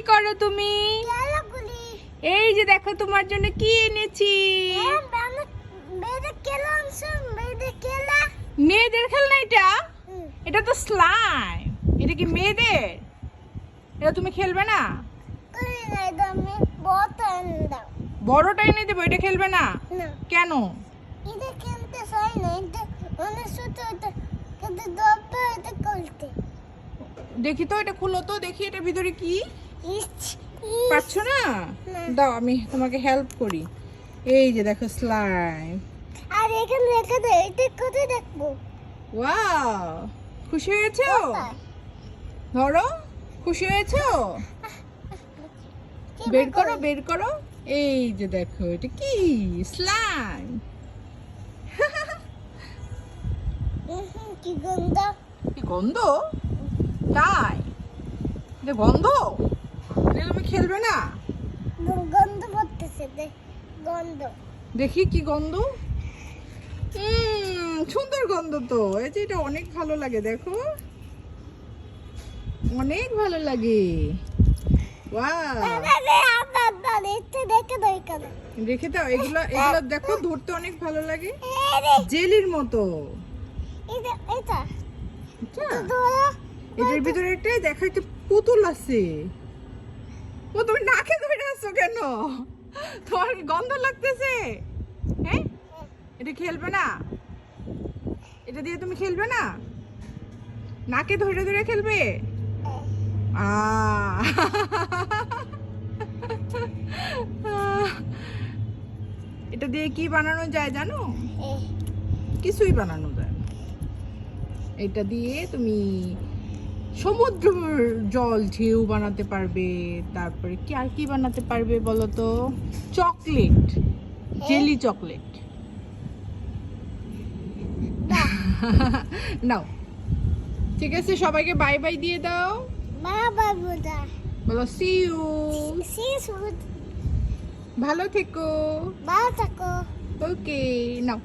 করো তুমি? এই যে দেখো তোমার জন্য কি এনেছি। মেয়েদের খেলনা এটা? এটা তো স্লাইম। এটা কি মেয়েদের? এটা তুমি খেলবে না? বড়টা এনে দেবো, এটা খেলবে না কেন? দেখি তো, এটা খুলো তো দেখি, এটার ভিতরে কি। পাচ্ছ না? দাও আমি তোমাকে হেল্প করি। এই যে দেখো স্লাইম। আর এখানে রেখে দে, এটা কোথায় দেখবো? ওয়াও, খুশি হয়েছো? ধরো, খুশি হয়েছো? বের করো, বের করো। এই যে দেখো, এটা কি? স্লাইম। কি গন্ধ! কি গন্ধ? তাই? এটা গন্ধ? এটা তুমি খেলবে না? গন্ধ পড়তেছে, গন্ধ। দেখি কি গন্ধ। সুন্দর গন্ধ তো। এই যে এটা অনেক ভালো লাগে, দেখো অনেক ভালো লাগে। ওয়াও, রেখে দাও এগুলো। এগুলো দেখো ধরতে অনেক ভালো লাগে, জেলির মতো। এটা এটার ভিতরে একটা দেখো একটা পুতুল আছে। ও তুমি নাকে ধরে আসছো কেন? তোমার কি গন্ধ লাগতেছে? হ্যাঁ, এটা খেলবে না? এটা দিয়ে তুমি খেলবে না? নাকে ধরে ধরে খেলবে? এটা দিয়ে কি বানানো যায় জানো? কিছুই বানানো যায় না। এটা দিয়ে তুমি সমুদ্র জল ঢেউ বানাতে পারবে। তারপরে কি আর কি বানাতে পারবে বলো তো? Chocolate, jelly chocolate. নাও, ঠিক আছে, সবাইকে বাই বাই দিয়ে দাও। বলো সি ইউ। ভালো থেকো। ওকে, নাও।